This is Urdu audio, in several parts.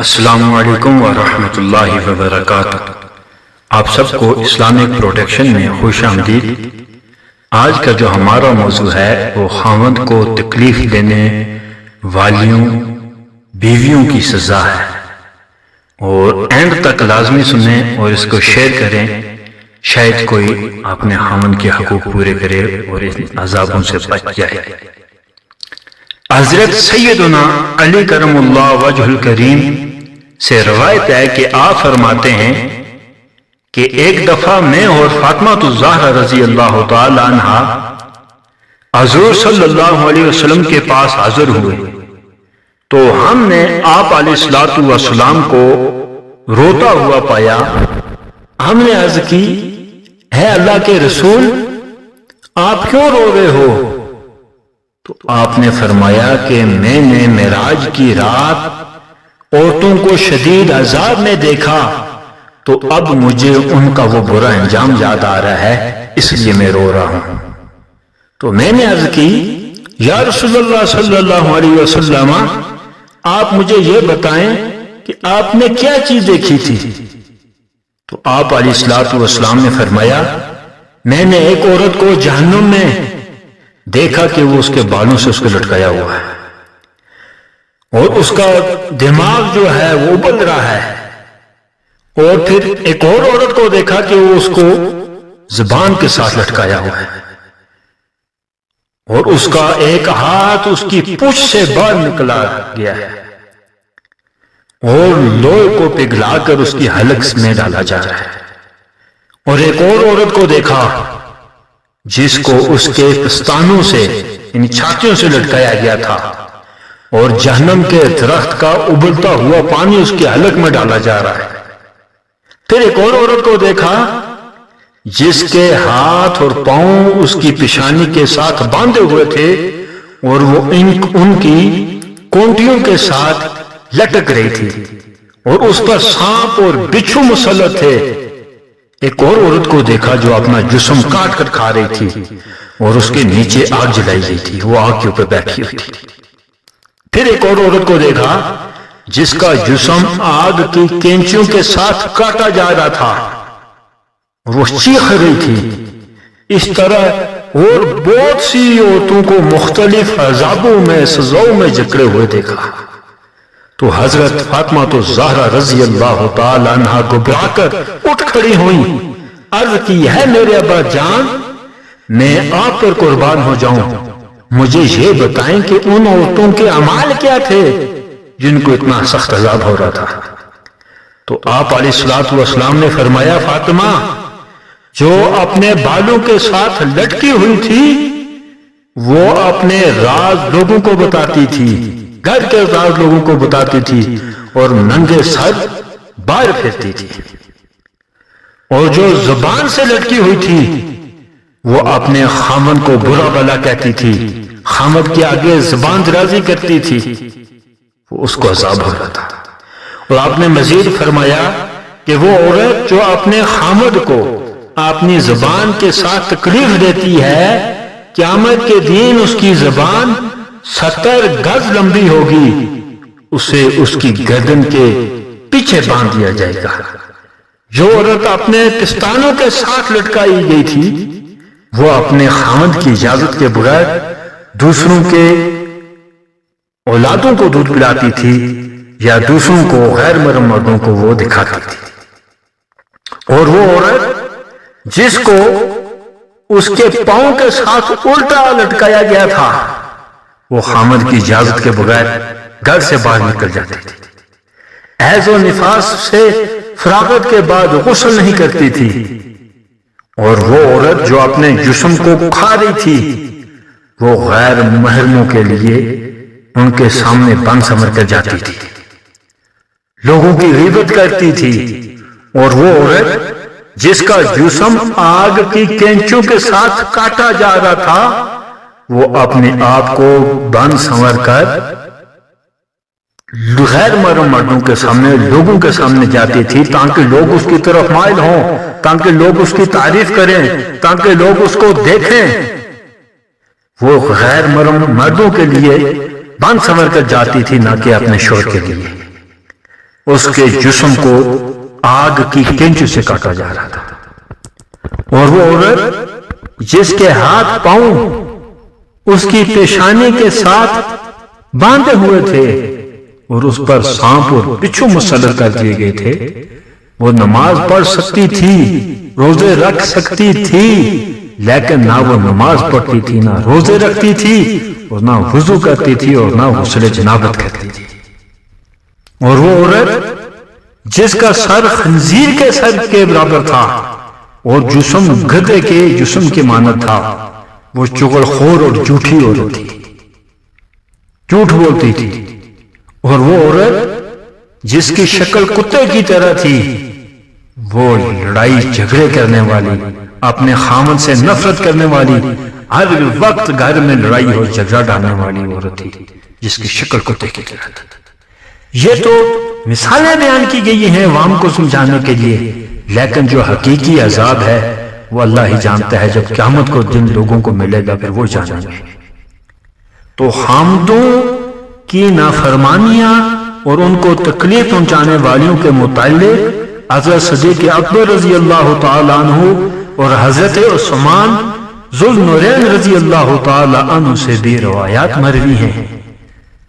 السلام علیکم ورحمۃ اللہ وبرکاتہ۔ آپ سب کو اسلامک پروٹیکشن میں خوش آمدید۔ آج کا جو ہمارا موضوع ہے وہ خاوند کو تکلیف دینے والیوں بیویوں کی سزا ہے، اور اینڈ تک لازمی سنیں اور اس کو شیئر کریں، شاید کوئی اپنے خاوند کے حقوق پورے کرے اور ان عذابوں سے بچ جائے۔ حضرت سیدنا علی کرم اللہ وجہ الکریم سے روایت ہے کہ آپ فرماتے ہیں کہ ایک دفعہ میں اور فاطمہ الزہرا رضی اللہ تعالی عنہا حضور صلی اللہ علیہ وسلم کے پاس حاضر ہوئے تو ہم نے آپ علیہ الصلوۃ والسلام کو روتا ہوا پایا۔ ہم نے عرض کی، ہے اللہ کے رسول، آپ کیوں رو رہے ہو؟ تو آپ نے فرمایا کہ میں نے معراج کی رات عورتوں کو شدید عذاب میں دیکھا تو اب مجھے ان کا وہ برا انجام یاد آ رہا ہے، اس لیے میں رو رہا ہوں۔ تو میں نے عرض کی، یا رسول اللہ صلی اللہ علیہ وسلم، آپ مجھے یہ بتائیں کہ آپ نے کیا چیز دیکھی تھی؟ تو آپ علیہ الصلوۃ والسلام نے فرمایا، میں نے ایک عورت کو جہنم میں دیکھا کہ وہ اس کے بالوں سے اس کو لٹکایا ہوا ہے، اور اس کا دماغ جو ہے وہ ابل رہا ہے، اور پھر ایک اور عورت کو دیکھا کہ وہ اس کو زبان کے ساتھ لٹکایا ہوا ہے، اور اس کا ایک ہاتھ اس کی پشت سے باہر نکلا گیا ہے، اور لوہے کو پگھلا کر اس کی حلق میں ڈالا جا رہا ہے، اور ایک اور عورت کو دیکھا جس کو اس کے پستانوں سے یعنی چھاتیوں سے لٹکایا گیا تھا، اور جہنم کے درخت کا ابلتا ہوا پانی اس کے حلق میں ڈالا جا رہا ہے۔ پھر ایک اور عورت کو دیکھا جس کے ہاتھ اور پاؤں اس کی پیشانی کے ساتھ باندھے ہوئے تھے، اور وہ ان کی کونٹیوں کے ساتھ لٹک رہی تھی، اور اس پر سانپ اور بچھو مسلط تھے۔ ایک اور عورت کو دیکھا جو اپنا جسم کاٹ کر کھا رہی تھی، اور اس کے نیچے آگ جلائی گئی تھی، وہ آگ کے اوپر بیٹھی ہوئی تھی۔ پھر ایک اور عورت کو دیکھا جس کا جسم آگ کی کینچیوں کے ساتھ کاٹا جا رہا تھا، اور وہ چیخ رہی تھی۔ اس طرح اور بہت سی عورتوں کو مختلف عذابوں میں سزاؤں میں جکڑے ہوئے دیکھا۔ تو حضرت فاطمہ الزہرا رضی اللہ تعالی عنہا گھبرا کر اٹھ کھڑی ہوئی، عرض کی، ہے میرے ابا جان، میں آپ پر قربان ہو جاؤں، مجھے یہ بتائیں کہ ان عورتوں کے اعمال کیا تھے جن کو اتنا سخت عذاب ہو رہا تھا؟ تو آپ علیہ الصلوۃ والسلام نے فرمایا، فاطمہ جو اپنے بالوں کے ساتھ لٹکی ہوئی تھی وہ اپنے راز لوگوں کو بتاتی تھی، گھر کے راز لوگوں کو بتاتی تھی، اور ننگے سر باہر پھرتی تھی، اور جو زبان سے لٹکی ہوئی تھی وہ اپنے خاوند کو برا بھلا کہتی تھی، خاوند کے آگے زبان درازی کرتی تھی، وہ اس کو عذاب ہو رہا تھا۔ اور آپ نے مزید فرمایا کہ وہ عورت جو اپنے خاوند کو اپنی زبان کے ساتھ تکلیف دیتی ہے، قیامت کے دن اس کی زبان 70 گز لمبی ہوگی، اسے اس کی گردن کے پیچھے باندھ دیا جائے گا۔ جو عورت اپنے پستانوں کے ساتھ لٹکائی گئی تھی وہ اپنے خاوند کی اجازت کے بغیر دوسروں کے اولادوں کو دودھ پلاتی تھی، یا دوسروں کو غیر محرم مردوں کو وہ دکھاتی تھی۔ اور وہ عورت جس کو اس کے پاؤں کے ساتھ الٹا لٹکایا گیا تھا وہ خاوند کی اجازت کے بغیر گھر سے باہر نکل جاتی تھی۔ حیض و نفاس سے فراغت کے بعد غسل نہیں کرتی تھی، اور وہ عورت جو اپنے جسم کو کھا رہی تھی وہ غیر محرموں کے لیے ان کے سامنے بن سمر کر جاتی تھی، لوگوں کی غیبت کرتی تھی، اور وہ عورت جس کا جسم آگ کی کینچوں کے ساتھ کاٹا جا رہا تھا وہ اپنے آپ کو بن سنور کر غیر محرم مردوں کے سامنے لوگوں کے سامنے جاتی تھی، تاکہ لوگ اس کی طرف مائل ہوں، تاکہ لوگ اس کی تعریف کریں، تاکہ لوگ اس کو دیکھیں۔ وہ غیر محرم مردوں کے لیے بن سنور کر جاتی تھی، نہ کہ اپنے شوہر کے لیے۔ اس کے جسم کو آگ کی کینچی سے کاٹا جا رہا تھا، اور وہ عورت جس کے ہاتھ پاؤں اس کی پیشانی کے ساتھ باندھے ہوئے تھے اور اس پر سانپ اور بچھو مسلط کر دیے گئے تھے، وہ نماز پڑھ سکتی تھی، روزے رکھ سکتی تھی، لیکن نہ وہ نماز پڑھتی تھی، نہ روزے رکھتی تھی، اور نہ وضو کرتی تھی، اور نہ غسل جنابت کرتی تھی۔ اور وہ عورت جس کا سر خنزیر کے سر کے برابر تھا اور جسم گدھے کے جسم کے مانند تھا، وہ چغل خور اور جھوٹی عورت تھی، جھوٹ بولتی تھی۔ اور وہ عورت جس کی شکل کتے کی طرح تھی، وہ لڑائی جھگڑے کرنے والی، اپنے خامن سے نفرت کرنے والی، ہر وقت گھر میں لڑائی اور جھگڑا ڈالنے والی عورت تھی جس کی شکل کتے کی طرح تھی۔ یہ تو مثالیں بیان کی گئی ہیں عوام کو سمجھانے کے لیے، لیکن جو حقیقی عذاب ہے وہ اللہ ہی جانتا ہے۔ جب قیامت کو دن لوگوں کو ملے گا پھر وہ جانیں گے۔ تو خامدوں کی نافرمانیاں اور ان کو تکلیف پہنچانے والیوں کے متعلق حضرت صدیق اکبر رضی اللہ تعالی عنہ اور حضرت عثمان ذوالنورین رضی اللہ تعالی عنہ سے بھی روایات مروی ہیں۔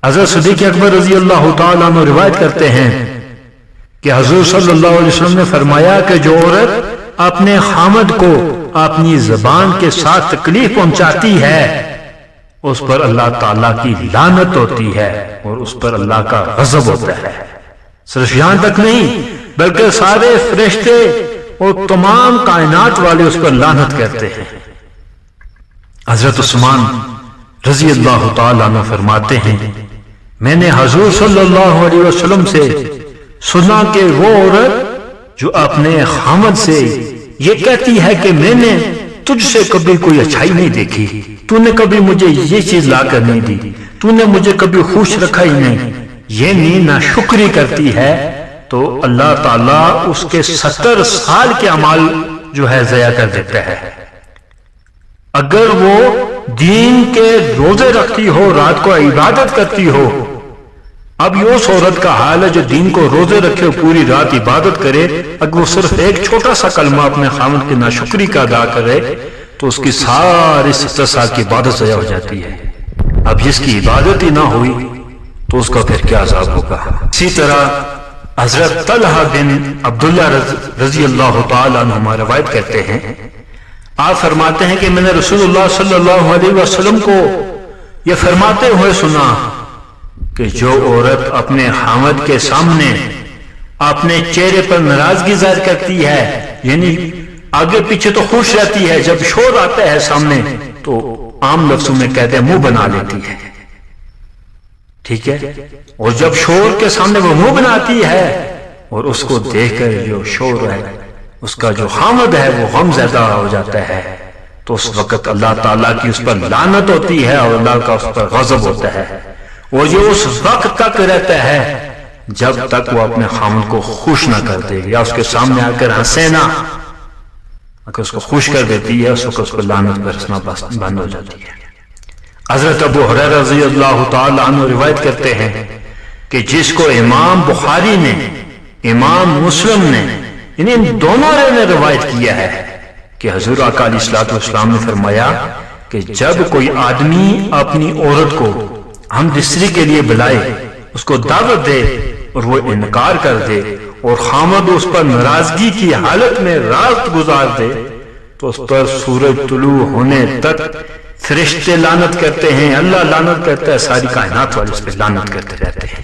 حضرت صدیق اکبر رضی اللہ تعالی عنہ روایت کرتے ہیں کہ حضور صلی اللہ علیہ وسلم نے فرمایا کہ جو عورت اپنے خامد کو اپنی زبان کے ساتھ تکلیف پہنچاتی ہے اس پر اللہ تعالیٰ کی لعنت ہوتی ہے اور اس پر اللہ کا غضب ہوتا ہے۔ صرف یہاں تک نہیں بلکہ سارے فرشتے اور تمام کائنات والے اس پر لعنت کرتے ہیں۔ حضرت عثمان رضی اللہ تعالیٰ عنہ فرماتے ہیں میں نے حضور صلی اللہ علیہ وسلم سے سنا کہ وہ عورت جو اپنے خامد سے یہ کہتی ہے کہ میں نے تجھ سے کبھی کوئی اچھائی نہیں دیکھی، تو نے کبھی مجھے یہ چیز لا کر نہیں دی، تو نے مجھے کبھی خوش رکھا ہی نہیں، یہ ناشکری کرتی ہے تو اللہ تعالیٰ اس کے 70 سال کے اعمال جو ہے ضائع کر دیتا ہے۔ اگر وہ دین کے روزے رکھتی ہو، رات کو عبادت کرتی ہو، اب یہ اس عورت کا حال ہے جو دین کو روزے رکھے پوری رات عبادت کرے، اگر وہ صرف ایک چھوٹا سا کلمہ اپنے خامد کی ناشکری کا ادا کرے تو اس کی ساری 70 سال کی عبادت ضائع ہو جاتی ہے۔ اب جس کی عبادت ہی نہ ہوئی تو اس کا پھر کیا عذاب ہوگا۔ اسی طرح حضرت طلحہ بن عبداللہ رضی اللہ تعالیٰ عنہ روایت کرتے ہیں، آپ فرماتے ہیں کہ میں نے رسول اللہ صلی اللہ علیہ وسلم کو یہ فرماتے ہوئے سنا کہ جو عورت اپنے خامد کے سامنے اپنے چہرے پر ناراضگی ظاہر کرتی ہے، یعنی آگے پیچھے تو خوش رہتی ہے، جب شور آتا ہے سامنے تو عام لفظوں میں کہتے ہیں منہ بنا لیتی ہے، ٹھیک ہے، اور جب شور کے سامنے وہ منہ بناتی ہے اور اس کو دیکھ کر جو شور ہے اس کا جو خامد ہے وہ غم زدہ ہو جاتا ہے، تو اس وقت اللہ تعالیٰ کی اس پر لعنت ہوتی ہے اور اللہ کا اس پر غضب ہوتا ہے، اور یہ اس وقت تک رہتا ہے جب تک وہ اپنے خامد کو خوش نہ کر دے یا اس کے سامنے آ کر ہنسے نہ، اگر اس کو خوش کر دیتی ہے اس وقت اس پر لعنت برسنا بند ہو جاتی ہے۔ حضرت ابو ہریرہ رضی اللہ تعالی عنہ روایت کرتے ہیں کہ جس کو امام بخاری نے، امام مسلم نے، ان دونوں نے روایت کیا ہے کہ حضور آقا علیہ الصلوۃ والسلام نے فرمایا کہ جب کوئی آدمی اپنی عورت کو ہم بستری کے لیے بلائے، اس کو دعوت دے اور وہ انکار کر دے اور خامد اس پر ناراضگی کی حالت میں رات گزار دے تو اس پر سورج طلوع ہونے تک فرشتے لعنت کرتے ہیں، اللہ لعنت کرتا ہے، ساری کائنات والے اس پہ لعنت کرتے رہتے ہیں۔